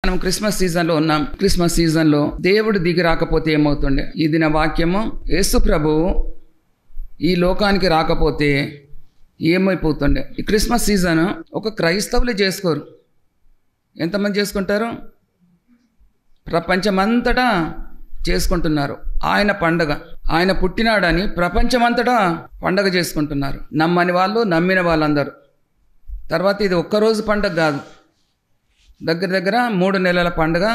మనం క్రిస్మస్ సీజన్లో ఉన్నాం. క్రిస్మస్ సీజన్లో దేవుడు దిగి రాకపోతే ఏమవుతుండే? ఈ దిన వాక్యము, యేసు ప్రభువు ఈ లోకానికి రాకపోతే ఏమైపోతుండే? ఈ క్రిస్మస్ సీజన్ ఒక క్రైస్తవులు చేసుకోరు. ఎంతమంది చేసుకుంటారు? ప్రపంచమంతటా చేసుకుంటున్నారు ఆయన పండగ. ఆయన పుట్టినాడని ప్రపంచమంతటా పండగ చేసుకుంటున్నారు. నమ్మని వాళ్ళు, నమ్మిన వాళ్ళందరూ. తర్వాత ఇది ఒక్కరోజు పండగ కాదు, దగ్గర దగ్గర 3 నెలల పండుగ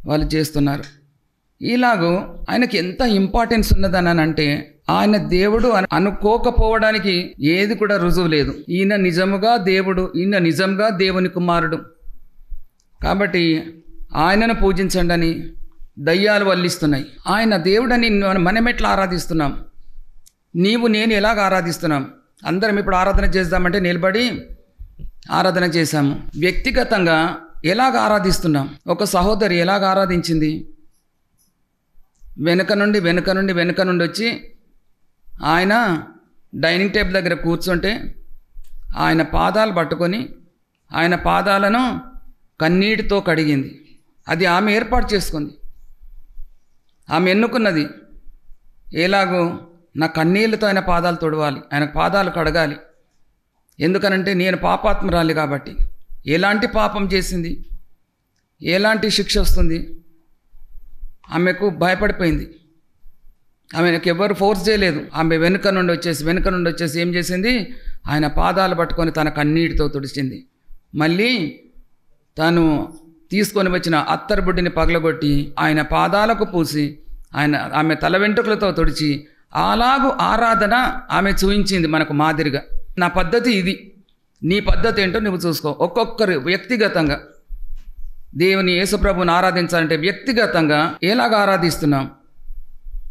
వాళ్ళు చేస్తున్నారు. ఇలాగూ ఆయనకి ఎంత ఇంపార్టెన్స్ ఉన్నదని అంటే, ఆయన దేవుడు అనుకోకపోవడానికి ఏది కూడా రుజువు లేదు. ఈయన నిజముగా దేవుడు, ఈయన నిజంగా దేవుని కుమారుడు. కాబట్టి ఆయనను పూజించండి అని దయ్యాలు వల్లిస్తున్నాయి. ఆయన దేవుడని మనం ఎట్లా ఆరాధిస్తున్నాం? నీవు నేను ఎలాగ ఆరాధిస్తున్నాం? అందరం ఇప్పుడు ఆరాధన చేద్దామంటే నిలబడి ఆరాధన చేశాము. వ్యక్తిగతంగా ఎలాగ ఆరాధిస్తున్నాం? ఒక సహోదరి ఎలాగ ఆరాధించింది? వెనుక నుండి వచ్చి ఆయన డైనింగ్ టేబుల్ దగ్గర కూర్చుంటే ఆయన పాదాలు పట్టుకొని ఆయన పాదాలను కన్నీటితో కడిగింది. అది ఆమె ఏర్పాటు చేసుకుంది. ఆమె ఎన్నుకున్నది. ఎలాగో నా కన్నీళ్ళతో ఆయన పాదాలు తొడవాలి, ఆయన పాదాలు కడగాలి. ఎందుకనంటే నేను పాపాత్మురాలి కాబట్టి. ఎలాంటి పాపం చేసింది, ఎలాంటి శిక్ష వస్తుంది? ఆమెకు భయపడిపోయింది. ఆమెకు ఎవరు ఫోర్స్ చేయలేదు. ఆమె వెనుక నుండి వచ్చేసి ఏం చేసింది? ఆయన పాదాలు పట్టుకొని తన కన్నీటితో తుడిచింది. మళ్ళీ తాను తీసుకొని వచ్చిన అత్తరుబుడ్డిని పగలగొట్టి ఆయన పాదాలకు పూసి ఆమె తల వెంట్రుకలతో తుడిచి అలాగూ ఆరాధన ఆమె చూయించింది మనకు మాదిరిగా. నా పద్ధతి ఇది, నీ పద్ధతి ఏంటో నువ్వు చూసుకో. ఒక్కొక్కరు వ్యక్తిగతంగా దేవుని యేసుప్రభుని ఆరాధించాలంటే వ్యక్తిగతంగా ఎలాగ ఆరాధిస్తున్నాం?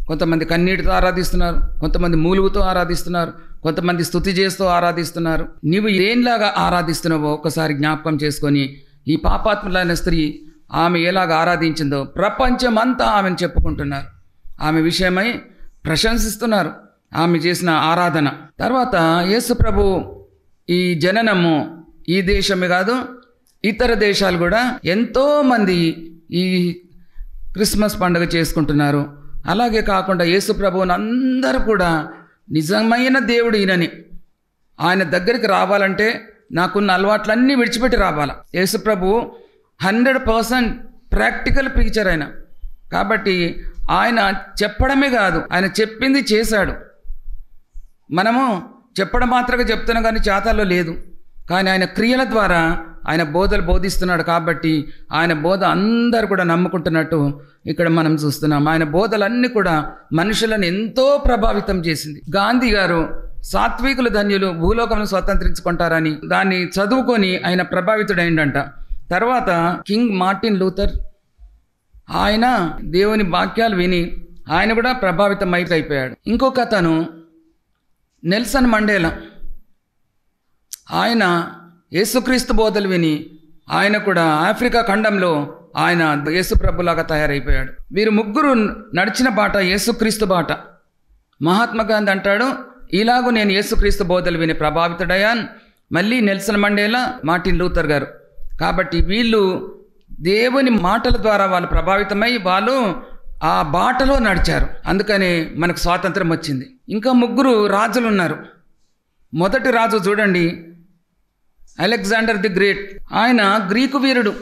కొంతమంది కన్నీటితో ఆరాధిస్తున్నారు, కొంతమంది మూలుగుతో ఆరాధిస్తున్నారు, కొంతమంది స్తుతి చేస్తూ ఆరాధిస్తున్నారు. నీవు ఏంలాగా ఆరాధిస్తున్నావో ఒకసారి జ్ఞాపకం చేసుకొని, ఈ పాపాత్ములైన స్త్రీ ఆమె ఎలాగ ఆరాధించిందో ప్రపంచమంతా ఆమెను చెప్పుకుంటున్నారు. ఆమె విషయమై ప్రశంసిస్తున్నారు ఆమె చేసిన ఆరాధన. తర్వాత యేసు ప్రభు ఈ జననము ఈ దేశమే కాదు, ఇతర దేశాలు కూడా ఎంతోమంది ఈ క్రిస్మస్ పండుగ చేసుకుంటున్నారు. అలాగే కాకుండా యేసు ప్రభువుని అందరూ కూడా నిజమైన దేవుడు ఈయనని, ఆయన దగ్గరికి రావాలంటే నాకున్న అలవాట్లన్నీ విడిచిపెట్టి రావాలా. యేసు ప్రభు 100% ప్రాక్టికల్ ప్రీచర్ ఆయన. కాబట్టి ఆయన చెప్పడమే కాదు, ఆయన చెప్పింది చేశాడు. మనము చెప్పడం మాత్రమే చెప్తున్నాం కానీ చేతల్లో లేదు. కానీ ఆయన క్రియల ద్వారా ఆయన బోధలు బోధిస్తున్నాడు. కాబట్టి ఆయన బోధ అందరూ కూడా నమ్ముకుంటున్నట్టు ఇక్కడ మనం చూస్తున్నాం. ఆయన బోధలన్నీ కూడా మనుషులను ఎంతో ప్రభావితం చేసింది. గాంధీ గారు సాత్వికులు ధన్యులు భూలోకమును స్వతంత్రించుకుంటారని దాన్ని చదువుకొని ఆయన ప్రభావితుడైండంట. తర్వాత కింగ్ మార్టిన్ లూథర్, ఆయన దేవుని వాక్యాలు విని ఆయన కూడా ప్రభావితం అయిపోయాడు. ఇంకొక అతను నెల్సన్ మండేలా, ఆయన యేసుక్రీస్తు బోధలు విని ఆయన కూడా ఆఫ్రికా ఖండంలో ఆయన యేసు ప్రభులాగా తయారైపోయాడు. వీరు ముగ్గురు నడిచిన బాట యేసుక్రీస్తు బాట. మహాత్మా గాంధీ అంటాడు, ఇలాగూ నేను యేసుక్రీస్తు బోధలు విని ప్రభావితుడయ్యాను. మళ్ళీ నెల్సన్ మండేలా, మార్టిన్ లూథర్ గారు. కాబట్టి వీళ్ళు దేవుని మాటల ద్వారా వాళ్ళు ప్రభావితమై వాళ్ళు ఆ బాటలో నడిచారు. అందుకని మనకు స్వాతంత్రం వచ్చింది. ఇంకా 3 రాజులు ఉన్నారు. మొదటి రాజు చూడండి, అలెగ్జాండర్ ది గ్రేట్. ఆయన గ్రీకు వీరుడు.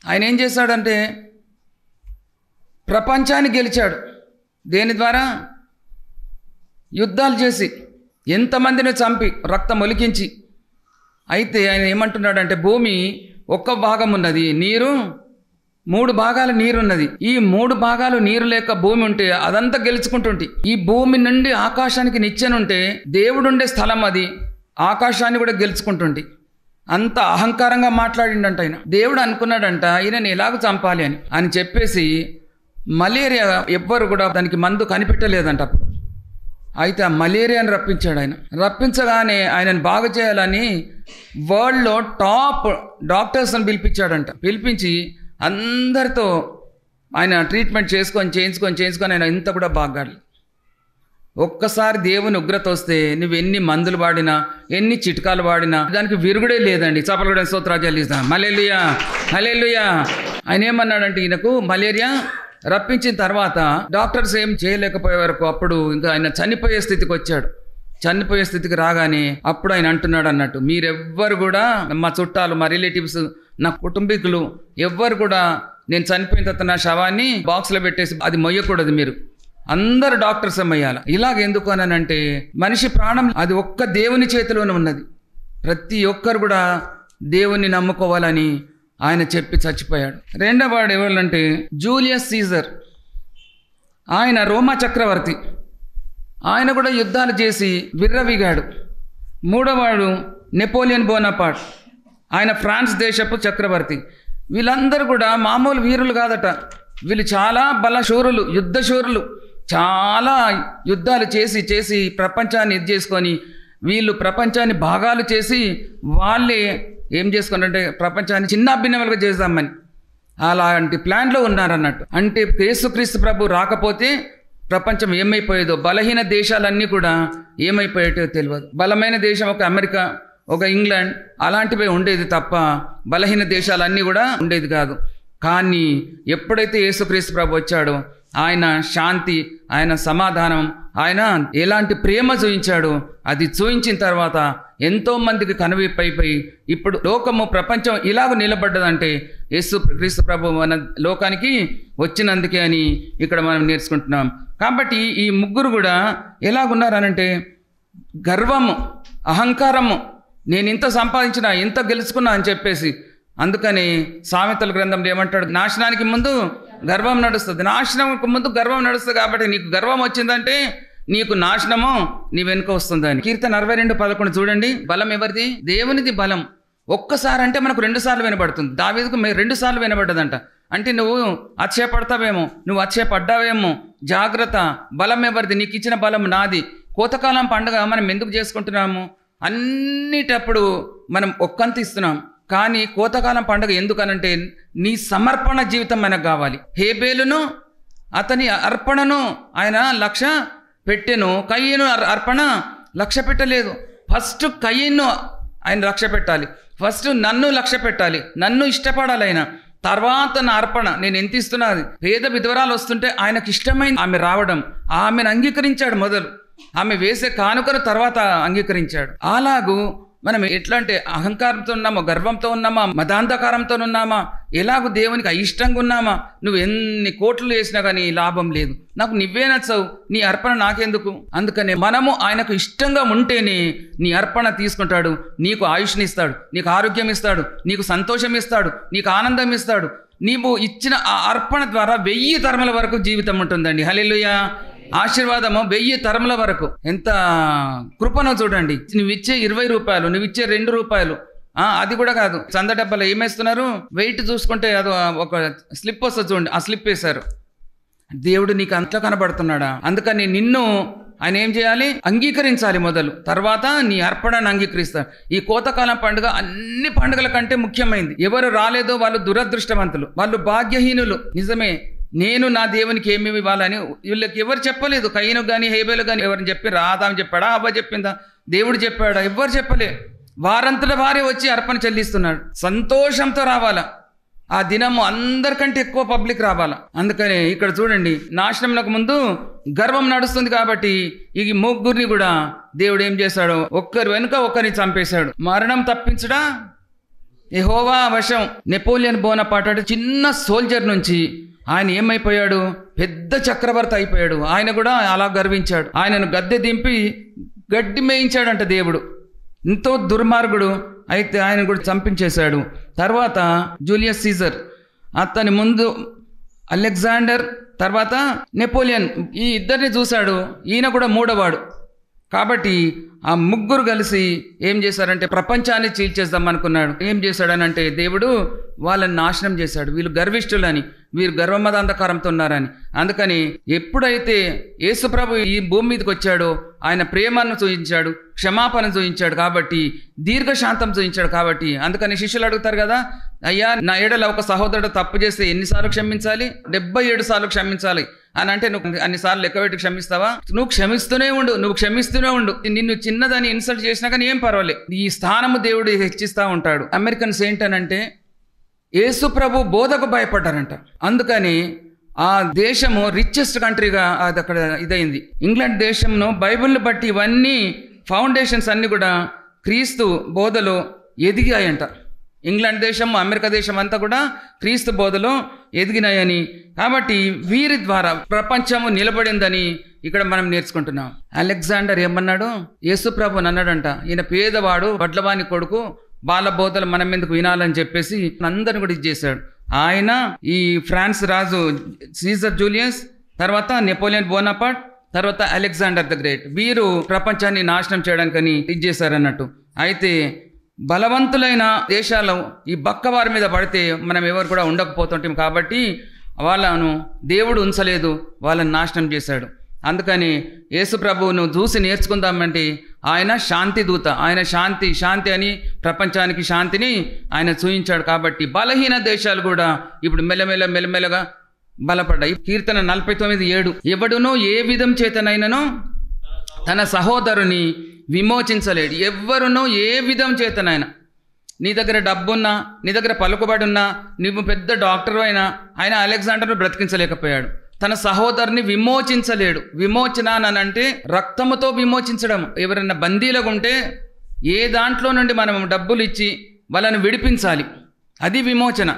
ఆయన ఏం చేశాడంటే ప్రపంచాన్ని గెలిచాడు. దేని ద్వారా? యుద్ధాలు చేసి ఎంతమందిని చంపి రక్తం ఒలికించి. అయితే ఆయన ఏమంటున్నాడంటే భూమి ఒక్క భాగం ఉన్నది, నీరు 3 భాగాలు నీరున్నది. ఈ 3 భాగాలు నీరు లేక భూమి ఉంటే అదంతా గెలుచుకుంటుంటే, ఈ భూమి నుండి ఆకాశానికి నిచ్చెనుంటే దేవుడుండే స్థలం అది, ఆకాశాన్ని కూడా గెలుచుకుంటుంటే. అంత అహంకారంగా మాట్లాడిండంట ఆయన. దేవుడు అనుకున్నాడంట ఈయనని ఎలాగో చంపాలి అని చెప్పేసి మలేరియా ఎవ్వరు కూడా దానికి మందు కనిపెట్టలేదంట అప్పుడు. అయితే ఆ మలేరియాని రప్పించాడు ఆయన. రప్పించగానే ఆయనను బాగు చేయాలని వరల్డ్లో టాప్ డాక్టర్స్ని పిలిపించాడంట. పిలిపించి అందరితో ఆయన ట్రీట్మెంట్ చేయించుకొని ఆయన ఇంత కూడా బాగాలి. ఒక్కసారి దేవుని ఉగ్రత వస్తే నువ్వు ఎన్ని మందులు వాడినా, ఎన్ని చిట్కాలు వాడినా దానికి విరుగుడే లేదండి. చప్పలు కూడా స్తోత్రాలు చెల్లిస్తాం. హల్లెలూయా, హల్లెలూయా. ఆయన ఏమన్నాడంటే, ఈయనకు మలేరియా రప్పించిన తర్వాత డాక్టర్స్ ఏం చేయలేకపోయే వరకు అప్పుడు ఇంకా ఆయన చనిపోయే స్థితికి వచ్చాడు. చనిపోయే స్థితికి రాగానే అప్పుడు ఆయన అంటున్నాడు అన్నట్టు, మీరెవ్వరు కూడా, మా చుట్టాలు, మా రిలేటివ్స్, నా కుటుంబీకులు ఎవ్వరు కూడా నేను చనిపోయిన తర్వాత నా శవాన్ని బాక్స్లో పెట్టేసి అది మొయ్యకూడదు, మీరు అందరు డాక్టర్స్ మొయ్యాలి. ఇలాగ ఎందుకు అనంటే, మనిషి ప్రాణం అది ఒక్క దేవుని చేతిలోనే ఉన్నది. ప్రతి ఒక్కరు కూడా దేవుణ్ణి నమ్ముకోవాలని ఆయన చెప్పి చచ్చిపోయాడు. రెండవ వాడు ఎవరంటే జూలియస్ సీజర్. ఆయన రోమా చక్రవర్తి. ఆయన కూడా యుద్ధాలు చేసి విర్రవీగాడు. మూడవవాడు నెపోలియన్ బోనాపార్ట్. ఆయన ఫ్రాన్స్ దేశపు చక్రవర్తి. వీళ్ళందరూ కూడా మామూలు వీరులు కాదట. వీళ్ళు చాలా బలశూరులు, యుద్ధశూరులు. చాలా యుద్ధాలు చేసి చేసి ప్రపంచాన్ని ఇది చేసుకొని, వీళ్ళు ప్రపంచాన్ని భాగాలు చేసి వాళ్ళే ఏం చేసుకున్నారంటే ప్రపంచాన్ని చిన్నాభిన్నములుగా చేద్దామని అలాంటి ప్లాన్లో ఉన్నారన్నట్టు. అంటే యేసుక్రీస్తు ప్రభు రాకపోతే ప్రపంచం ఏమైపోయేదో, బలహీన దేశాలన్నీ కూడా ఏమైపోయేటో తెలియదు. బలమైన దేశం ఒక అమెరికా, ఒక ఇంగ్లాండ్ అలాంటివే ఉండేది తప్ప బలహీన దేశాలన్నీ కూడా ఉండేది కాదు. కానీ ఎప్పుడైతే యేసుక్రీస్తు ప్రభు వచ్చాడో ఆయన శాంతి, ఆయన సమాధానం, ఆయన ఎలాంటి ప్రేమ చూయించాడో అది చూయించిన తర్వాత ఎంతోమందికి కనువిప్పైపోయి ఇప్పుడు లోకము, ప్రపంచం ఇలాగ నిలబడ్డదంటే యేసుక్రీస్తు ప్రభు మన లోకానికి వచ్చినందుకే అని ఇక్కడ మనం నేర్చుకుంటున్నాం. కాబట్టి ఈ ముగ్గురు కూడా ఎలాగున్నారనంటే గర్వము, అహంకారము, నేను ఇంత సంపాదించినా, ఇంత గెలుచుకున్నా అని చెప్పేసి. అందుకని సామెతల గ్రంథంలో ఏమంటాడు, నాశనానికి ముందు గర్వం నడుస్తుంది, నాశనంకు ముందు గర్వం నడుస్తుంది. కాబట్టి నీకు గర్వం వచ్చిందంటే నీకు నాశనము నీ వెనుక వస్తుందని. కీర్తన 62:11 చూడండి. బలం ఎవరిది? దేవునిది బలం. ఒక్కసారి అంటే మనకు 2 సార్లు వినబడుతుంది. దావీదుకు 2 సార్లు వినబడ్డదంట. అంటే నువ్వు అతిశయపడతావేమో, నువ్వు అతిశయపడ్డావేమో, జాగ్రత్త. బలం ఎవరిది? నీకు ఇచ్చిన బలం నాది. కోతకాలం పండుగ మనం ఎందుకు చేసుకుంటున్నాము? అన్నిటప్పుడు మనం ఒక్కంత ఇస్తున్నాం. కానీ కోతకాలం పండుగ ఎందుకనంటే నీ సమర్పణ జీవితం మనకు కావాలి. హేబేలును అతని అర్పణను ఆయన లక్ష్య పెట్టెను, కయ్యను అర్పణ లక్ష్య పెట్టలేదు. ఫస్ట్ కయ్యను ఆయన లక్ష్య పెట్టాలి, ఫస్ట్ నన్ను లక్ష్య పెట్టాలి, నన్ను ఇష్టపడాలి ఆయన. తర్వాత నా అర్పణ నేను ఎంత ఇస్తున్నది. పేద విధవరాలు వస్తుంటే ఆయనకు ఇష్టమైన ఆమె రావడం, ఆమెను అంగీకరించాడు మొదలు. ఆమె వేసే కానుకను తర్వాత అంగీకరించాడు. అలాగూ మనం ఎట్లా అంటే అహంకారంతో ఉన్నామా, గర్వంతో ఉన్నామా, మదాంధకారంతో ఉన్నామా, ఎలాగూ దేవునికి అయిష్టంగా ఉన్నామా, నువ్వు ఎన్ని కోట్లు వేసినా కానీ లాభం లేదు. నాకు నువ్వే నచ్చవు, నీ అర్పణ నాకెందుకు? అందుకనే మనము ఆయనకు ఇష్టంగా ఉంటేనే నీ అర్పణ తీసుకుంటాడు. నీకు ఆయుష్ని ఇస్తాడు, నీకు ఆరోగ్యం ఇస్తాడు, నీకు సంతోషం ఇస్తాడు, నీకు ఆనందం ఇస్తాడు. నీవు ఇచ్చిన ఆ అర్పణ ద్వారా 1000 తరముల వరకు జీవితం ఉంటుందండి. హల్లెలూయా. ఆశీర్వాదము 1000 తరముల వరకు. ఎంత కృపనో చూడండి. నువ్వు ఇచ్చే 20 రూపాయలు, నువ్వు ఇచ్చే 2 రూపాయలు, అది కూడా కాదు. చంద డబ్బాలో ఏమేస్తున్నారు? వెయిట్ చూసుకుంటే అది ఒక స్లిప్ వస్తుంది చూడండి, ఆ స్లిప్ వేశారు. దేవుడు నీకు అంతా కనబడుతున్నాడా? అందుకని నిన్ను ఆయన ఏం చేయాలి? అంగీకరించాలి మొదలు, తర్వాత నీ అర్పణను అంగీకరిస్తాడు. ఈ కోతకాలం పండుగ అన్ని పండుగల కంటే ముఖ్యమైనది. ఎవరు రాలేదో వాళ్ళు దురదృష్టవంతులు, వాళ్ళు భాగ్యహీనులు. నిజమే, నేను నా దేవునికి ఏమేమి ఇవ్వాలని వీళ్ళకి ఎవరు చెప్పలేదు. కయ్యను కానీ హేబేలు కానీ ఎవరిని చెప్పి ఆదాము చెప్పాడా, అవ్వ చెప్పిందా, దేవుడు చెప్పాడా? ఎవ్వరు చెప్పలే. వారంతట వారే వచ్చి అర్పణ చెల్లిస్తున్నాడు. సంతోషంతో రావాలా. ఆ దినము అందరికంటే ఎక్కువ పబ్లిక్ రావాలా. అందుకనే ఇక్కడ చూడండి, నాశనంకు ముందు గర్వం నడుస్తుంది. కాబట్టి ఈ ముగ్గురిని కూడా దేవుడు ఏం చేశాడు? ఒక్కరి వెనుక ఒక్కరిని చంపేశాడు. మరణం తప్పించడా యెహోవా వశం. నెపోలియన్ బోనాపార్ట్ చిన్న సోల్జర్ నుంచి ఆయన ఏమైపోయాడు? పెద్ద చక్రవర్తి అయిపోయాడు. ఆయన కూడా అలా గర్వించాడు. ఆయనను గద్దె దింపి గడ్డి మేయించాడంట దేవుడు. ఎంతో దుర్మార్గుడు. అయితే ఆయన కూడా చంపించేశాడు. తర్వాత జూలియస్ సీజర్, అతని ముందు అలెగ్జాండర్, తర్వాత నెపోలియన్, ఈ ఇద్దరిని చూశాడు. ఈయన కూడా మూడవాడు. కాబట్టి ఆ ముగ్గురు కలిసి ఏం చేశారంటే ప్రపంచాన్ని చీల్చేద్దాం అనుకున్నాడు. ఏం చేశాడనంటే దేవుడు వాళ్ళని నాశనం చేశాడు. వీళ్ళు గర్విష్ఠులని, వీరు గర్వమదాంధకారంతో ఉన్నారని. అందుకని ఎప్పుడైతే యేసుప్రభు ఈ భూమి మీదకి వచ్చాడో ఆయన ప్రేమను చూపించాడు, క్షమాపణ చూపించాడు, కాబట్టి దీర్ఘశాంతం చూపించాడు. కాబట్టి అందుకని శిష్యులు అడుగుతారు కదా, అయ్యా నా ఎడల ఒక సహోదరుడు తప్పు చేస్తే ఎన్నిసార్లు క్షమించాలి? 77 సార్లు క్షమించాలి అని అంటే నువ్వు అన్నిసార్లు లెక్కబెట్టి క్షమిస్తావా? నువ్వు క్షమిస్తూనే ఉండు. నిన్ను చిన్నదాన్ని ఇన్సల్ట్ చేసినా కానీ ఏం పర్వాలేదు, ఈ స్థానము దేవుడు హెచ్చిస్తూ ఉంటాడు. అమెరికన్స్ ఏంటనంటే యేసు ప్రభు బోధకు భయపడ్డారంట. అందుకని ఆ దేశము రిచెస్ట్ కంట్రీగా అది అక్కడ ఇదైంది. ఇంగ్లాండ్ దేశంను బైబిల్ని బట్టి ఇవన్నీ ఫౌండేషన్స్ అన్నీ కూడా క్రీస్తు బోధలో ఎదిగాయంట. ఇంగ్లాండ్ దేశం, అమెరికా దేశం అంతా కూడా క్రీస్తు బోధలో ఎదిగినాయని, కాబట్టి వీరి ద్వారా ప్రపంచము నిలబడిందని ఇక్కడ మనం నేర్చుకుంటున్నాం. అలెగ్జాండర్ ఏమన్నాడు? యేసు ప్రభుని అన్నాడంట, ఈయన పేదవాడు, వడ్లవాని కొడుకు, బాల బోధలు మనం ఎందుకు వినాలని చెప్పేసి అందరిని కూడా ఇది చేశాడు. ఆయన ఈ ఫ్రాన్స్ రాజు సీజర్ జూలియస్, తర్వాత నెపోలియన్ బోనాపార్ట్, తర్వాత అలెగ్జాండర్ ద గ్రేట్, వీరు ప్రపంచాన్ని నాశనం చేయడానికని ఇది చేశారన్నట్టు. అయితే బలవంతులైన దేశాలు ఈ బక్కవారి మీద పడితే మనం ఎవరు కూడా ఉండకపోతుంటాం. కాబట్టి వాళ్ళను దేవుడు ఉంచలేదు, వాళ్ళని నాశనం చేశాడు. అందుకని యేసు ప్రభువును చూసి నేర్చుకుందామంటే ఆయన శాంతి దూత, ఆయన శాంతి అని ప్రపంచానికి శాంతిని ఆయన చూయించాడు. కాబట్టి బలహీన దేశాలు కూడా ఇప్పుడు మెల్లమెల్లగా బలపడ్డాయి. కీర్తన 49:7, ఎవడునో ఏ విధం చేతనైనను తన సహోదరుని విమోచించలేడు. ఎవ్వరునో ఏ విధం చేతనైనా, నీ దగ్గర డబ్బున్నా, నీ దగ్గర పలుకుబడి ఉన్నా, నువ్వు పెద్ద డాక్టర్ అయినా, ఆయన అలెగ్జాండర్ను బ్రతికించలేకపోయాడు. తన సహోదరుని విమోచించలేడు. విమోచన అని అంటే రక్తముతో విమోచించడం. ఎవరైనా బందీలుగా ఉంటే ఏ దాంట్లో నుండి మనం డబ్బులు ఇచ్చి వాళ్ళని విడిపించాలి, అది విమోచన.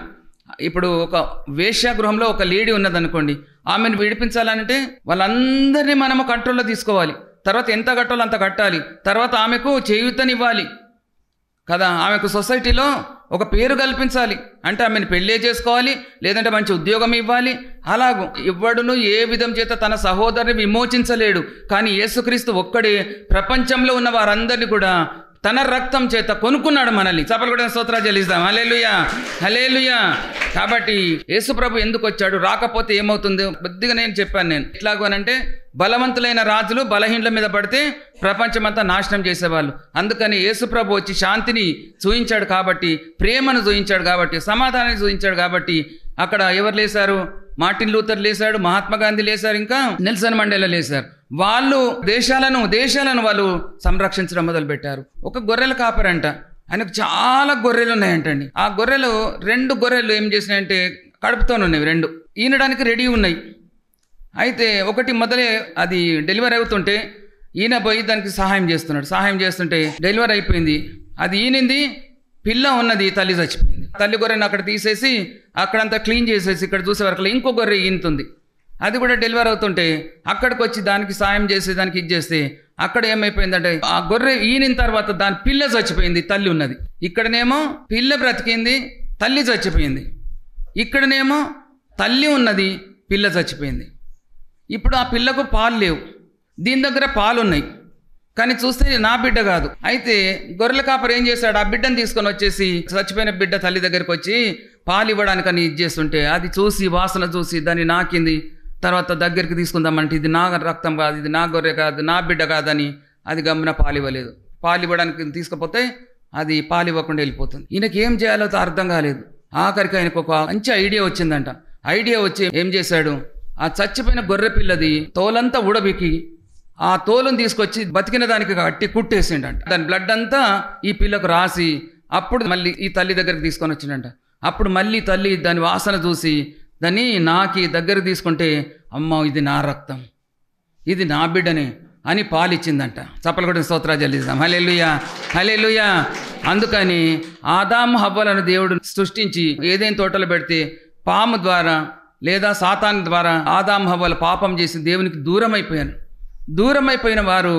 ఇప్పుడు ఒక వేశ్యాగృహంలో ఒక లేడీ ఉన్నదనుకోండి, ఆమెను విడిపించాలంటే వాళ్ళందరినీ మనము కంట్రోల్లో తీసుకోవాలి. తర్వాత ఎంత కట్టాలో అంత కట్టాలి. తర్వాత ఆమెకు చేయూతనివ్వాలి కదా, ఆమెకు సొసైటీలో ఒక పేరు కల్పించాలి. అంటే ఆమెను పెళ్ళే చేసుకోవాలి, లేదంటే మంచి ఉద్యోగం ఇవ్వాలి. అలాగూ ఎవడును ఏ విధం చేత తన సహోదరుని విమోచించలేడు. కానీ యేసుక్రీస్తు ఒక్కడే ప్రపంచంలో ఉన్న వారందరినీ కూడా తన రక్తం చేత కొనుక్కున్నాడు మనల్ని. చప్పలు కూడా స్తోత్రాలు చెల్లిస్తాం. హల్లెలూయా. కాబట్టి యేసు ప్రభు ఎందుకు వచ్చాడు? రాకపోతే ఏమవుతుంది? కొద్దిగా నేను చెప్పాను. ఎట్లాగూ అనంటే బలవంతులైన రాజులు బలహీనుల మీద పడితే ప్రపంచమంతా నాశనం చేసేవాళ్ళు. అందుకని యేసు ప్రభు వచ్చి శాంతిని చూయించాడు కాబట్టి, ప్రేమను చూయించాడు కాబట్టి, సమాధానాన్ని చూయించాడు కాబట్టి అక్కడ ఎవరు లేశారు? మార్టిన్ లూథర్ లేశాడు, మహాత్మా గాంధీ లేశారు, ఇంకా నెల్సన్ మండేలా లేశారు. వాళ్ళు దేశాలను వాళ్ళు సంరక్షించడం మొదలుపెట్టారు. ఒక గొర్రెల కాపరంట, ఆయనకు చాలా గొర్రెలు ఉన్నాయంటండి. ఆ గొర్రెలు 2 గొర్రెలు ఏం చేసినాయంటే కడుపుతోనున్నవి, 2 ఈనడానికి రెడీ ఉన్నాయి. అయితే ఒకటి మొదలే అది డెలివరీ అవుతుంటే ఈయన పోయి దానికి సహాయం చేస్తుంటే డెలివరీ అయిపోయింది. అది ఈనింది, పిల్ల ఉన్నది, తల్లి చచ్చిపోయింది. తల్లి గొర్రెను అక్కడ తీసేసి అక్కడంతా క్లీన్ చేసేసి ఇక్కడ చూసే వరకు ఇంకో గొర్రె ఈనుతుంది. అది కూడా డెలివరీ అవుతుంటే అక్కడికి వచ్చి దానికి సాయం చేసి దానికి ఇది చేస్తే అక్కడ ఏమైపోయిందంటే ఆ గొర్రె ఈనిన తర్వాత దాని పిల్ల చచ్చిపోయింది, తల్లి ఉన్నది. ఇక్కడనేమో పిల్ల బ్రతికింది, తల్లి చచ్చిపోయింది. ఇక్కడనేమో తల్లి ఉన్నది, పిల్ల చచ్చిపోయింది. ఇప్పుడు ఆ పిల్లకు పాలు లేవు, దీని దగ్గర పాలు ఉన్నాయి, కానీ చూస్తే నా బిడ్డ కాదు. అయితే గొర్రెల కాపరి ఏం చేశాడు? ఆ బిడ్డను తీసుకొని వచ్చేసి చచ్చిపోయిన బిడ్డ తల్లి దగ్గరికి వచ్చి పాలు ఇవ్వడానికని ఇది చేస్తుంటే అది చూసి వాసన చూసి దాన్ని నాకింది. తర్వాత దగ్గరికి తీసుకుందామంటే ఇది నా రక్తం కాదు, ఇది నా గొర్రె కాదు, నా బిడ్డ కాదని అది గమ్మున పాలు ఇవ్వలేదు. పాలు ఇవ్వడానికి తీసుకుపోతే అది పాలు ఇవ్వకుండా వెళ్ళిపోతుంది. ఈయనకి ఏం చేయాలో అర్థం కాలేదు. ఆఖరికి ఆయనకు ఒక మంచి ఐడియా వచ్చిందంట. ఐడియా వచ్చి ఏం చేశాడు? ఆ చచ్చిపోయిన గొర్రె పిల్లది తోలంతా ఉడబికి ఆ తోలును తీసుకొచ్చి బతికిన దానికి కట్టి కుట్టేసిండంట. దాని బ్లడ్ అంతా ఈ పిల్లకు రాసి అప్పుడు మళ్ళీ ఈ తల్లి దగ్గరికి తీసుకొని వచ్చిండంట. అప్పుడు మళ్ళీ తల్లి దాని వాసన చూసి దాన్ని నాకి దగ్గర తీసుకుంటే అమ్మ ఇది నా రక్తం, ఇది నా బిడ్డనే అని పాలిచ్చిందంట. చప్పలు కూడా స్తోత్రాలు చెల్లిస్తాం. హల్లెలూయా. అందుకని ఆదాము హవ్వలను దేవుడు సృష్టించి ఏదైనా తోటలో పెడితే పాము ద్వారా లేదా సాతాను ద్వారా ఆదాము హవ్వలు పాపం చేసి దేవునికి దూరమైపోయిన వారు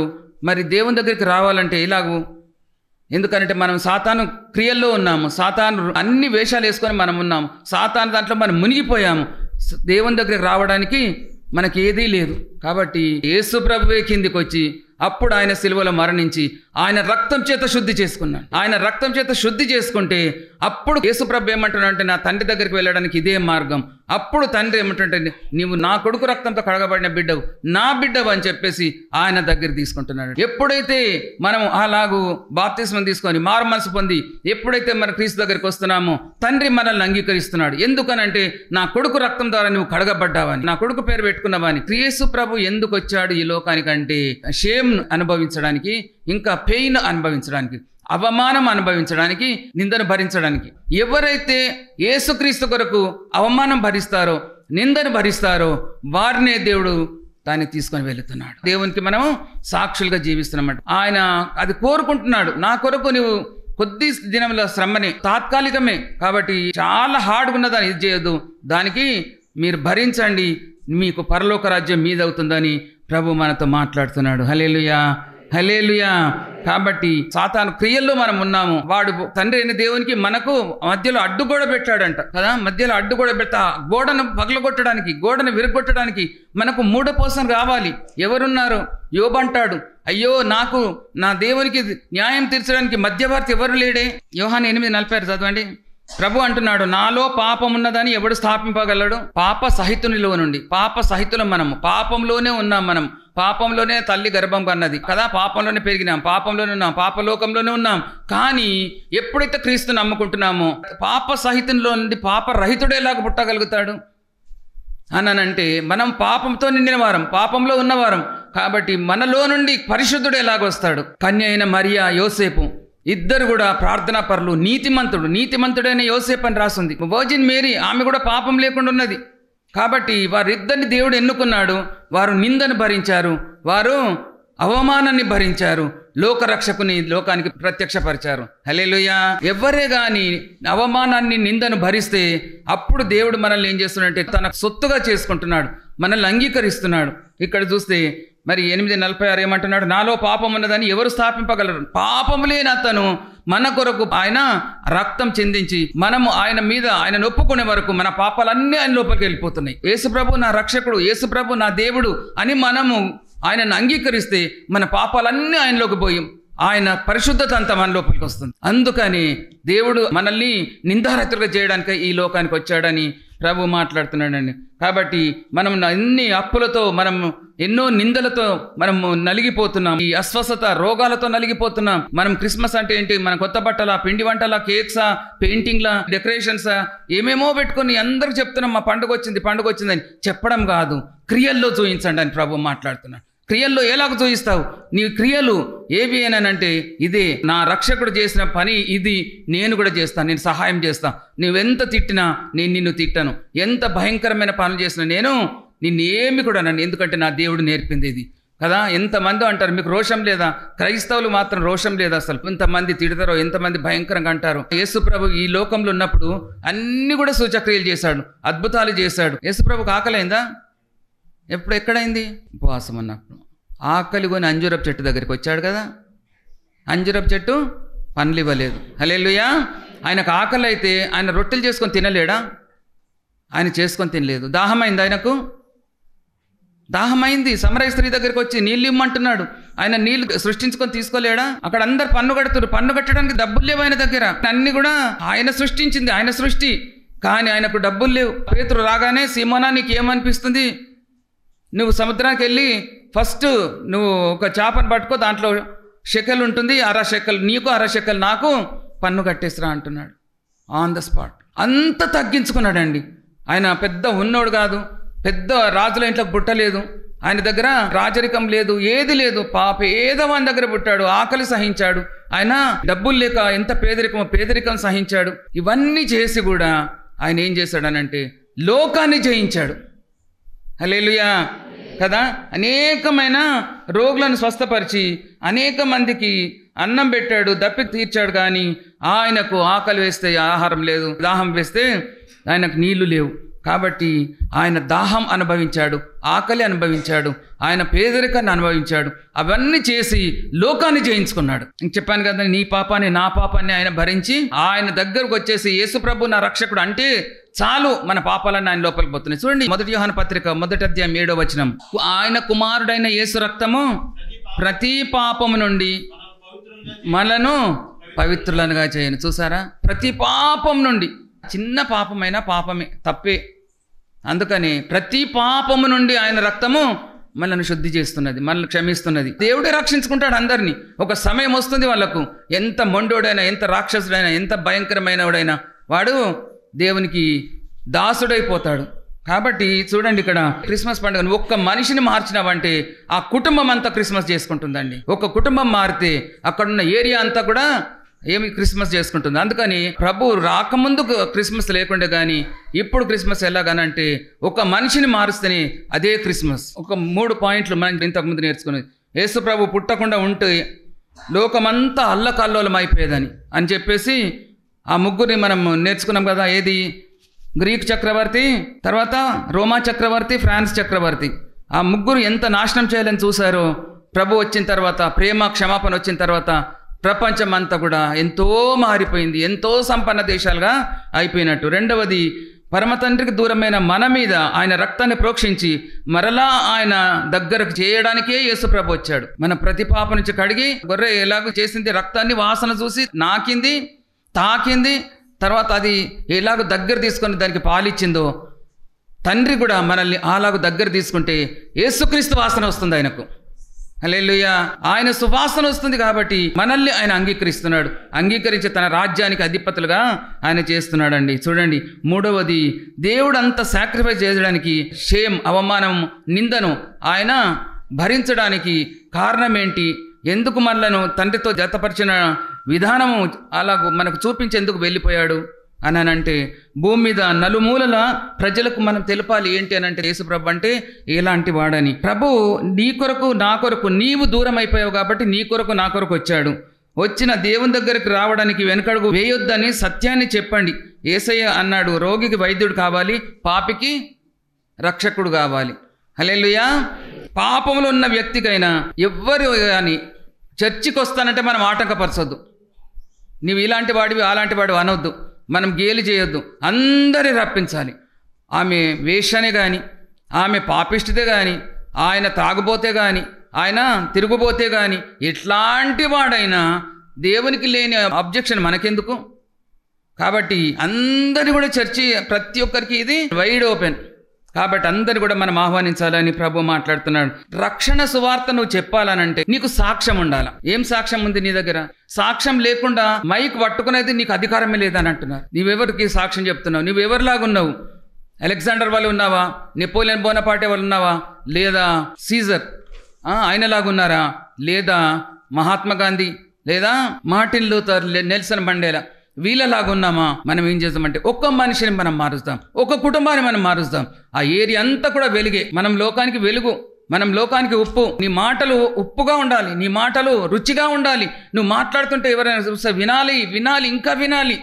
మరి దేవుని దగ్గరికి రావాలంటే ఇలాగూ. ఎందుకంటే మనం సాతాను క్రియల్లో ఉన్నాము, సాతాను అన్ని వేషాలు వేసుకొని మనం ఉన్నాము, సాతాను దాంట్లో మనం మునిగిపోయాము. దేవుని దగ్గరికి రావడానికి మనకి ఏదీ లేదు. కాబట్టి యేసు ప్రభువే కిందికి వచ్చి అప్పుడు ఆయన సిలువలో మరణించి ఆయన రక్తం చేత శుద్ధి చేసుకున్నాడు. ఆయన రక్తం చేత శుద్ధి చేసుకుంటే అప్పుడు యేసుప్రభు ఏమంటున్నాడంటే నా తండ్రి దగ్గరికి వెళ్ళడానికి ఇదే మార్గం. అప్పుడు తండ్రి ఏమంటుంటే నీవు నా కొడుకు రక్తంతో కడగబడిన బిడ్డవు, నా బిడ్డవు అని చెప్పేసి ఆయన దగ్గర తీసుకుంటున్నాడు. ఎప్పుడైతే మనం అలాగూ బాప్తిస్మం తీసుకొని మారు మనసు పొంది ఎప్పుడైతే మన క్రీస్తు దగ్గరికి వస్తున్నామో తండ్రి మనల్ని అంగీకరిస్తున్నాడు. ఎందుకనంటే నా కొడుకు రక్తం ద్వారా నువ్వు కడగబడ్డావని, నా కొడుకు పేరు పెట్టుకున్నావని. యేసు ప్రభు ఎందుకు వచ్చాడు ఈ లోకానికంటే షేమ్ అనుభవించడానికి, ఇంకా పెయిన్ అనుభవించడానికి, అవమానం అనుభవించడానికి, నిందను భరించడానికి. ఎవరైతే యేసుక్రీస్తు కొరకు అవమానం భరిస్తారో, నిందను భరిస్తారో వారినే దేవుడు దాన్ని తీసుకొని వెళుతున్నాడు. దేవునికి మనము సాక్షులుగా జీవిస్తున్నాం. ఆయన అది కోరుకుంటున్నాడు. నా కొరకు నువ్వు కొద్ది దినంలో శ్రమని తాత్కాలికమే కాబట్టి చాలా హార్డ్గా ఉన్నదాన్ని ఇది చేయొద్దు, దానికి మీరు భరించండి, మీకు పరలోక రాజ్యం మీదవుతుందని ప్రభు మనతో మాట్లాడుతున్నాడు. హల్లెలూయా, హల్లెలూయా. కాబట్టి సాతాను క్రియల్లో మనం ఉన్నాము. వాడు తండ్రి అయిన దేవునికి మనకు మధ్యలో అడ్డుగోడ పెట్టాడంట కదా. మధ్యలో అడ్డుగోడ పెడతా గోడను పగలగొట్టడానికి, గోడను విరగొట్టడానికి మనకు మూడో పర్సన్ కావాలి. ఎవరున్నారు? యోబు అంటాడు, అయ్యో నాకు నా దేవునికి న్యాయం తీర్చడానికి మధ్యవర్తి ఎవరు లేడే. యోహాను 8:46 చదవండి. ప్రభు అంటున్నాడు, నాలో పాపం ఉన్నదని ఎవడు స్థాపింపగలడు? పాప సహితునిలో నుండి, పాప సహితులం మనము, పాపంలోనే ఉన్నాం మనం, పాపంలోనే తల్లి గర్భం కన్నది కదా, పాపంలోనే పెరిగినాం, పాపంలోనే ఉన్నాం, పాపలోకంలోనే ఉన్నాం. కానీ ఎప్పుడైతే క్రీస్తుని నమ్ముకుంటున్నామో పాప సహితునిలో నుండి పాప రహితుడేలాగా పుట్టగలుగుతాడు అనంటే మనం పాపంతో నిండిన వారం, పాపంలో ఉన్నవారం. కాబట్టి మనలో నుండి పరిశుద్ధుడు ఎలాగొస్తాడు? కన్య అయిన మరియా, యోసేపు ఇద్దరు కూడా ప్రార్థనా పరులు, నీతిమంతుడైన యోసేపు అని రాసింది. వర్జిన్ మేరీ, ఆమె కూడా పాపం లేకుండా ఉన్నది. కాబట్టి వారిద్దరిని దేవుడు ఎన్నుకున్నాడు. వారు నిందను భరించారు, వారు అవమానాన్ని భరించారు, లోకరక్షకుని లోకానికి ప్రత్యక్షపరిచారు. హల్లెలూయా. ఎవరే గాని అవమానాన్ని, నిందను భరిస్తే అప్పుడు దేవుడు మనల్ని ఏం చేస్తున్నాడంటే తన సొత్తుగా చేసుకుంటున్నాడు, మనల్ని అంగీకరిస్తున్నాడు. ఇక్కడ చూస్తే మరి 8:46 ఏమంటున్నాడు? నాలో పాపం ఉన్నదని ఎవరు స్థాపింపగలరు? పాపం లేని అతను మన కొరకు ఆయన రక్తం చెందించి మనము ఆయన మీద ఆయన ఒప్పుకునే వరకు మన పాపాలన్నీ ఆయన లోపలికి వెళ్ళిపోతున్నాయి. యేసుప్రభు నా రక్షకుడు, యేసుప్రభు నా దేవుడు అని మనము ఆయనను అంగీకరిస్తే మన పాపాలన్నీ ఆయనలోకి పోయి ఆయన పరిశుద్ధత అంతా మన లోపలికి వస్తుంది. అందుకని దేవుడు మనల్ని నిందారహితులుగా చేయడానికి ఈ లోకానికి వచ్చాడని ప్రభు మాట్లాడుతున్నాడండి. కాబట్టి మనం ఎన్ని అప్పులతో, మనం ఎన్నో నిందలతో మనము నలిగిపోతున్నాం, ఈ అస్వస్థత రోగాలతో నలిగిపోతున్నాం. మనం క్రిస్మస్ అంటే ఏంటి? మన కొత్త బట్టల, పిండి వంటల, కేక్సా, పెయింటింగ్లా, డెకరేషన్సా, ఏమేమో పెట్టుకొని అందరికి చెప్తున్నాం మా పండుగ వచ్చిందని చెప్పడం కాదు, క్రియల్లో చూపించండి అని ప్రభు మాట్లాడుతున్నాడు. క్రియల్లో ఎలాగ చూపిస్తావు? నీ క్రియలు ఏవి అనంటే ఇదే నా రక్షకుడు చేసిన పని, ఇది నేను కూడా చేస్తాను, నేను సహాయం చేస్తాను. నువ్వెంత తిట్టినా నేను నిన్ను తిట్టను, ఎంత భయంకరమైన పనులు చేసినా నేను నిన్నేమి కూడా నన్ను, ఎందుకంటే నా దేవుడు నేర్పింది ఇది కదా. ఎంతమంది అంటారు మీకు రోషం లేదా? క్రైస్తవులు మాత్రం రోషం లేదా? అసలు ఎంతమంది తిడతారో, ఎంతమంది భయంకరంగా అంటారు. యేసుప్రభు ఈ లోకంలో ఉన్నప్పుడు అన్ని కూడా సూచక్రియలు చేశాడు, అద్భుతాలు చేశాడు. యేసుప్రభుకి ఆకలైందా? ఎక్కడైంది? ఉపవాసం అన్నప్పుడు ఆకలి కొని అంజూరపు చెట్టు దగ్గరికి వచ్చాడు కదా, అంజూరపు చెట్టు పండ్లు ఇవ్వలేదు. హల్లెలూయా. ఆయనకు ఆకలి అయితే ఆయన రొట్టెలు చేసుకొని తినలేడా? ఆయన చేసుకొని తినలేదు. దాహమైంది, ఆయనకు దాహమైంది. సమరయ స్త్రీ దగ్గరికి వచ్చి నీళ్ళు ఇమ్మంటున్నాడు, ఆయన నీళ్లు సృష్టించుకొని తీసుకోలేడా? అక్కడ అందరు పన్ను కడుతున్నారు, పన్ను కట్టడానికి డబ్బులు లేవు ఆయన దగ్గర. అన్ని కూడా ఆయన సృష్టించింది, ఆయన సృష్టి, కానీ ఆయనకు డబ్బులు లేవు. పేతురు రాగానే, సీమోనా నీకు ఏమనిపిస్తుంది? నువ్వు సముద్రానికి వెళ్ళి ఫస్ట్ నువ్వు ఒక చేపను పట్టుకో, దాంట్లో షెకెల్ ఉంటుంది, 1/2 షెకెల్ నీకు 1/2 షెకెల్ నాకు పన్ను కట్టేసిరా అంటున్నాడు. ఆన్ ద స్పాట్ అంత తగ్గించుకున్నాడండి. ఆయన పెద్ద ఉన్నోడు కాదు, పెద్ద రాజుల ఇంట్లోకి పుట్టలేదు, ఆయన దగ్గర రాజరికం లేదు, ఏది లేదు. పేదవాని దగ్గర పుట్టాడు, ఆకలి సహించాడు. ఆయన డబ్బులు లేక ఎంత పేదరికం సహించాడు. ఇవన్నీ చేసి కూడా ఆయన ఏం చేశాడనంటే లోకాన్ని జయించాడు. హల్లెలూయా కదా. అనేకమైన రోగులను స్వస్థపరిచి అనేక మందికి అన్నం పెట్టాడు, దప్పి తీర్చాడు. కానీ ఆయనకు ఆకలి వేస్తే ఆహారం లేదు, దాహం వేస్తే ఆయనకు నీళ్లు లేవు. కాబట్టి ఆయన దాహం అనుభవించాడు, ఆకలి అనుభవించాడు, ఆయన పేదరికాన్ని అనుభవించాడు. అవన్నీ చేసి లోకాన్ని జయించుకున్నాడు. చెప్పాను కదా, నీ పాపాన్ని నా పాపాన్ని ఆయన భరించి ఆయన దగ్గరకు వచ్చేసి యేసుప్రభు నా రక్షకుడు అంటే చాలు, మన పాపాలన్నీ ఆయన లోపలికి పోతున్నాయి. చూడండి 1 యోహాను పత్రిక 1వ అధ్యాయం 7వ వచనం. ఆయన కుమారుడైన యేసు రక్తము ప్రతి పాపము నుండి మనను పవిత్రులనుగా చేయను. చూసారా, ప్రతి పాపం నుండి, చిన్న పాపమైనా పాపమే, తప్పే. అందుకని ప్రతి పాపము నుండి ఆయన రక్తము మనల్ని శుద్ధి చేస్తున్నది, మనల్ని క్షమిస్తున్నది. దేవుడే రక్షించుకుంటాడు అందరినీ. ఒక సమయం వస్తుంది వాళ్ళకు, ఎంత మొండోడైనా, ఎంత రాక్షసుడైనా, ఎంత భయంకరమైనవాడైనా వాడు దేవునికి దాసుడైపోతాడు. కాబట్టి చూడండి, ఇక్కడ క్రిస్మస్ పండుగను ఒక్క మనిషిని మార్చినావంటే ఆ కుటుంబం అంతా క్రిస్మస్ చేసుకుంటుందండి. ఒక కుటుంబం మారితే అక్కడున్న ఏరియా అంతా కూడా ఏమి క్రిస్మస్ చేసుకుంటుంది. అందుకని ప్రభు రాకముందు క్రిస్మస్ లేకుండే కానీ ఇప్పుడు క్రిస్మస్ ఎలాగనంటే ఒక మనిషిని మారుస్తేనే అదే క్రిస్మస్. ఒక 3 పాయింట్లు మనం ఇంతకుముందు నేర్చుకునేది. యేసు ప్రభు పుట్టకుండా ఉంటే లోకమంతా అల్లకల్లోలం అయిపోయేదని అని చెప్పేసి ఆ ముగ్గురిని మనం నేర్చుకున్నాం కదా. ఏది? గ్రీక్ చక్రవర్తి, తర్వాత రోమా చక్రవర్తి, ఫ్రాన్స్ చక్రవర్తి. ఆ ముగ్గురు ఎంత నాశనం చేయాలని చూశారో ప్రభు వచ్చిన తర్వాత, ప్రేమ క్షమాపణ వచ్చిన తర్వాత ప్రపంచం అంతా కూడా ఎంతో మారిపోయింది, ఎంతో సంపన్న దేశాలుగా అయిపోయినట్టు. రెండవది, పరమతండ్రికి దూరమైన మన మీద ఆయన రక్తాన్ని ప్రోక్షించి మరలా ఆయన దగ్గరకు చేయడానికే యేసు ప్రభు వచ్చాడు. మన ప్రతి పాప నుంచి కడిగి, గొర్రె ఎలాగో చేసింది, రక్తాన్ని వాసన చూసి నాకింది, తాకింది, తర్వాత అది ఎలాగో దగ్గర తీసుకొని దానికి పాలిచ్చిందో తండ్రి కూడా మనల్ని అలాగూ దగ్గర తీసుకుంటే యేసుక్రీస్తు వాసన వస్తుంది ఆయనకు. హల్లెలూయా. ఆయన సువాసన వస్తుంది కాబట్టి మనల్ని ఆయన అంగీకరిస్తున్నాడు, అంగీకరించి తన రాజ్యానికి అధిపతులుగా ఆయన చేస్తున్నాడండి. చూడండి, మూడవది, దేవుడు అంత సాక్రిఫైస్ చేయడానికి, షేమ్, అవమానం, నిందను ఆయన భరించడానికి కారణం ఏంటి? ఎందుకు మనలను తండ్రితో జతపరిచిన విధానము అలాగూ మనకు చూపించేందుకు వెళ్ళిపోయాడు అని అంటే, భూమి మీద నలుమూలల ప్రజలకు మనం తెలపాలి ఏంటి అని అంటే యేసు ప్రభు అంటే ఎలాంటి వాడని. ప్రభు నీ కొరకు నా కొరకు, నీవు దూరం అయిపోయావు కాబట్టి నీ కొరకు నా కొరకు వచ్చాడు. వచ్చిన దేవుని దగ్గరికి రావడానికి వెనకడుగు వేయొద్దని సత్యాన్ని చెప్పండి. యేసయ్య అన్నాడు, రోగికి వైద్యుడు కావాలి, పాపికి రక్షకుడు కావాలి. హల్లెలూయా. పాపంలో ఉన్న వ్యక్తికైనా ఎవ్వరు కానీ చర్చికి వస్తానంటే మనం ఆటంకపరచొద్దు. నీవు ఇలాంటి వాడివి అలాంటి వాడివి అనొద్దు, మనం గేలి చేయొద్దు, అందరి రప్పించాలి. ఆమె వేశ్యనే కానీ, ఆమె పాపిష్టిదే కానీ, ఆయన తాగుబోతే కానీ, ఆయన తిరుగుబోతే కానీ, ఎట్లాంటి వాడైనా దేవునికి లేని అబ్జెక్షన్ మనకెందుకు? కాబట్టి అందరి కూడా చర్చి ప్రతి ఒక్కరికి ఇది వైడ్ ఓపెన్. కాబట్టి అందరు కూడా మనం ఆహ్వానించాలని ప్రభు మాట్లాడుతున్నాడు. రక్షణ సువార్త నువ్వు చెప్పాలనంటే నీకు సాక్ష్యం ఉండాలి. ఏం సాక్ష్యం ఉంది నీ దగ్గర? సాక్ష్యం లేకుండా మైక్ పట్టుకునేది నీకు అధికారమే లేదని అంటున్నారు. నీవెవరికి సాక్ష్యం చెప్తున్నావు? నువ్వెవరిలాగున్నావు? అలెగ్జాండర్ వాళ్ళు ఉన్నావా? నెపోలియన్ బోనపార్టే వాళ్ళు ఉన్నావా? లేదా సీజర్ ఆయనలాగున్నారా? లేదా మహాత్మా గాంధీ, లేదా మార్టిన్ లూథర్, నెల్సన్ మండేలా వీళ్ళలాగున్నామా? మనం ఏం చేద్దామంటే ఒక్క మనిషిని మనం మారుస్తాం, ఒక కుటుంబాన్ని మనం మారుస్తాం. ఆ ఏరియా అంతా కూడా వెలుగే. మనం లోకానికి వెలుగు, మనం లోకానికి ఉప్పు. నీ మాటలు ఉప్పుగా ఉండాలి, నీ మాటలు రుచిగా ఉండాలి. నువ్వు మాట్లాడుతుంటే ఎవరైనా చూస్తే వినాలి, వినాలి, ఇంకా వినాలి,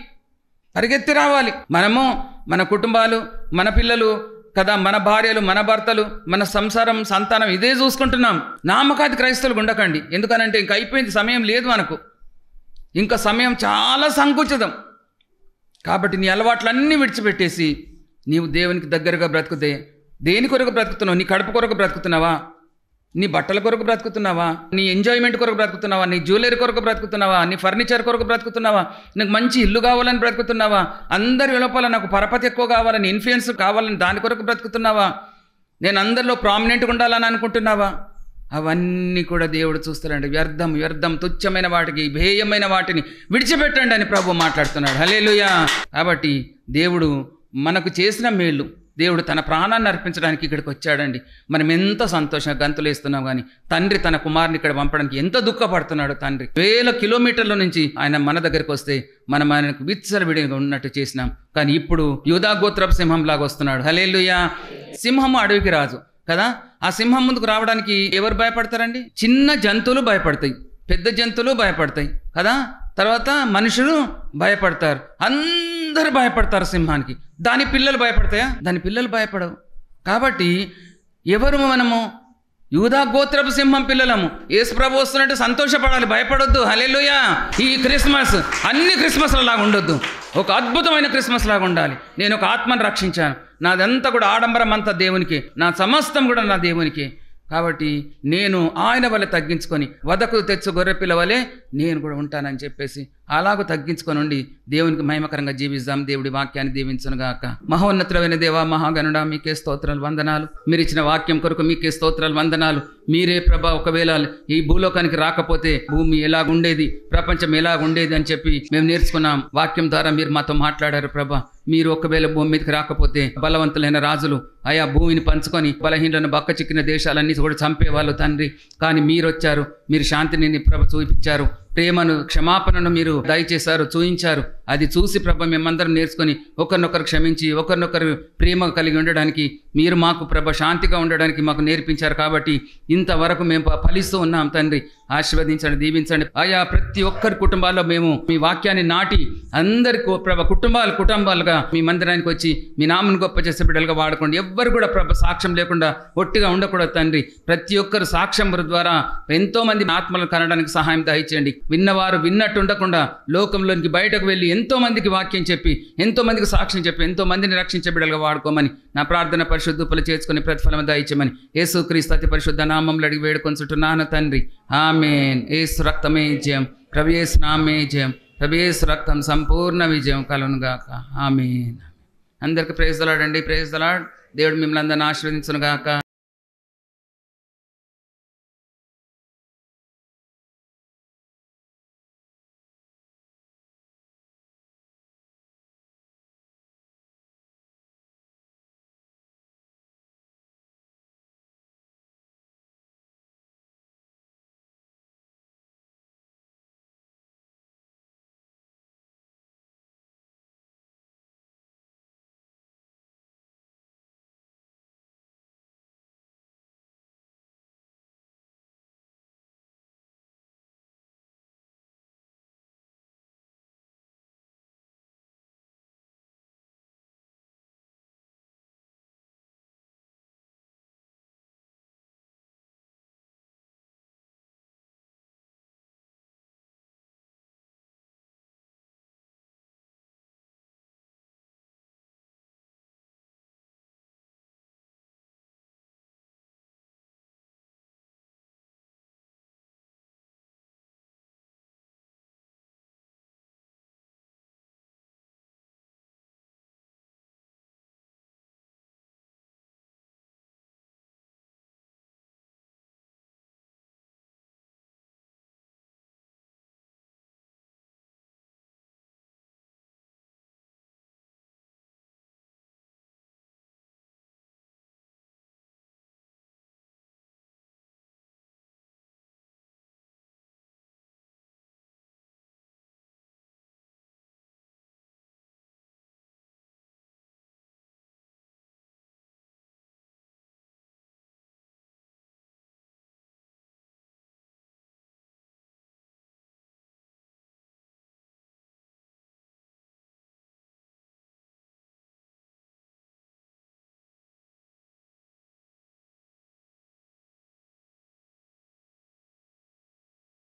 పరిగెత్తి రావాలి. మనము మన కుటుంబాలు, మన పిల్లలు కదా, మన భార్యలు, మన భర్తలు, మన సంసారం, సంతానం ఇదే చూసుకుంటున్నాం. నామకాది క్రైస్తవులు ఉండకండి. ఎందుకనంటే ఇంక అయిపోయింది, సమయం లేదు మనకు, ఇంకా సమయం చాలా సంకుచితం. కాబట్టి నీ అలవాట్లన్నీ విడిచిపెట్టేసి నీవు దేవునికి దగ్గరగా బ్రతుకుతే, దేని కొరకు బ్రతుకుతున్నావు? నీ కడుపు కొరకు బ్రతుకుతున్నావా? నీ బట్టల కొరకు బ్రతుకుతున్నావా? నీ ఎంజాయ్మెంట్ కొరకు బ్రతుకుతున్నావా? నీ జ్యువెలరీ కొరకు బ్రతుకుతున్నావా? నీ ఫర్నిచర్ కొరకు బ్రతుకుతున్నావా? నీకు మంచి ఇల్లు కావాలని బ్రతుకుతున్నావా? అందరి లోపల నాకు పరపతి ఎక్కువ కావాలని, ఇన్ఫ్లుయెన్స్ కావాలని దాని కొరకు బ్రతుకుతున్నావా? నేను అందరిలో ప్రామినెంట్గా ఉండాలని అనుకుంటున్నావా? అవన్నీ కూడా దేవుడు చూస్తాడండి. వ్యర్థం, వ్యర్థం, తుచ్చమైన వాటికి, భేయమైన వాటిని విడిచిపెట్టండి అని ప్రభు మాట్లాడుతున్నాడు. హల్లెలూయా. కాబట్టి దేవుడు మనకు చేసిన మేలు, దేవుడు తన ప్రాణాన్ని అర్పించడానికి ఇక్కడికి వచ్చాడండి. మనం ఎంత సంతోషంగా గంతులేస్తున్నాం, కానీ తండ్రి తన కుమారుని ఇక్కడ పంపడానికి ఎంత దుఃఖపడుతున్నాడు తండ్రి. 1000 కిలోమీటర్ల నుంచి ఆయన మన దగ్గరికి వస్తే మనం ఆయనకు విచ్చలవిడిగా ఉన్నట్టు చేసినాం. కానీ ఇప్పుడు యూదా గోత్రపు సింహం లాగా వస్తున్నాడు. హల్లెలూయా. సింహము అడవికి రాజు కదా. ఆ సింహం ముందుకు రావడానికి ఎవరు భయపడతారండి? చిన్న జంతువులు భయపడతాయి, పెద్ద జంతువులు భయపడతాయి కదా, తర్వాత మనుషులు భయపడతారు, అందరూ భయపడతారు సింహానికి. దాని పిల్లలు భయపడతాయా? దాని పిల్లలు భయపడవు. కాబట్టి ఎవరు మనము? యూదా గోత్రపు సింహం పిల్లలము. యేసు ప్రభు వస్తున్నట్టు సంతోషపడాలి, భయపడొద్దు. హల్లెలూయా. ఈ క్రిస్మస్ అన్ని క్రిస్మస్ల లాగా ఉండొద్దు, ఒక అద్భుతమైన క్రిస్మస్ లాగా ఉండాలి. నేను ఒక ఆత్మను రక్షించాను, నాదంతా కూడా ఆడంబరం అంతా దేవునికి, నా సమస్తం కూడా నా దేవునికి. కాబట్టి నేను ఆయన వల్ల తగ్గించుకొని వదకు తెచ్చు గొర్రెపిల్ల వలె నేను కూడా ఉంటానని చెప్పేసి అలాగూ తగ్గించుకొని ఉండి దేవునికి మహిమకరంగా జీవిస్తాం. దేవుడి వాక్యాన్ని దీవించునుగాక. మహోన్నతులైన దేవా, మహాగణుడా, మీకే స్తోత్రాలు వందనాలు. మీరు ఇచ్చిన వాక్యం కొరకు మీకే స్తోత్రాలు వందనాలు. మీరే ప్రభా ఒకవేళ ఈ భూలోకానికి రాకపోతే భూమి ఎలాగుండేది, ప్రపంచం ఎలాగుండేది అని చెప్పి మేము నేర్చుకున్నాం. వాక్యం ద్వారా మీరు మాతో మాట్లాడారు ప్రభా. మీరు ఒకవేళ భూమి మీదకి రాకపోతే బలవంతులైన రాజులు ఆయా భూమిని పంచుకొని బలహీనలను బక్క చిక్కిన దేశాలన్నీ కూడా చంపేవాళ్ళు తండ్రి. కానీ మీరు వచ్చారు, మీరు శాంతిని ప్రభ చూపించారు, ప్రేమను క్షమాపణను మీరు దయచేశారు, చూయించారు. అది చూసి ప్రభ మేమందరం నేర్చుకొని ఒకరినొకరు క్షమించి ఒకరినొకరు ప్రేమ కలిగి ఉండడానికి మీరు మాకు ప్రభ శాంతిగా ఉండడానికి మాకు నేర్పించారు. కాబట్టి ఇంతవరకు మేము ఫలిస్తూ ఉన్నాం తండ్రి. ఆశీర్వదించండి, దీవించండి. ఆయా ప్రతి ఒక్కరి కుటుంబాల్లో మేము మీ వాక్యాన్ని నాటి అందరికీ ప్రభ కుటుంబాలుగా మీ మందిరానికి వచ్చి మీ నామను గొప్ప చేసే బిడ్డలుగా వాడుకోండి. ఎవ్వరు కూడా ప్రభ సాక్ష్యం లేకుండా ఒట్టిగా ఉండకూడదు తండ్రి. ప్రతి ఒక్కరు సాక్ష్యం ద్వారా ఎంతో మంది ఆత్మలను కనడానికి సహాయం దయచేయండి. విన్నవారు విన్నట్టు ఉండకుండా లోకంలోనికి బయటకు వెళ్ళి ఎంతో మందికి వాక్యం చెప్పి ఎంతో మందికి సాక్ష్యం చెప్పి ఎంతో మందిని రక్షించే బిడ్డలుగా వాడుకోమని నా ప్రార్థన పరిశుద్ధులు చేసుకుని ప్రతిఫలం దయచేయమని యేసుక్రీస్తు అతి పరిశుద్ధ నామములో అడిగి వేడుకొంచుంటున్నాను తండ్రి. ఆమేన్. యేసు రక్తమే జయం, ప్రభు యేసు నామే జయం, ప్రభు యేసు రక్తం సంపూర్ణ విజయం కలుగునుగాక. ఆమేన్. అందరికీ ప్రైజ్ ది లార్డ్ అండి. Praise the lord. దేవుడు మిమ్మల్ని అందరిని ఆశీర్వదించునుగాక.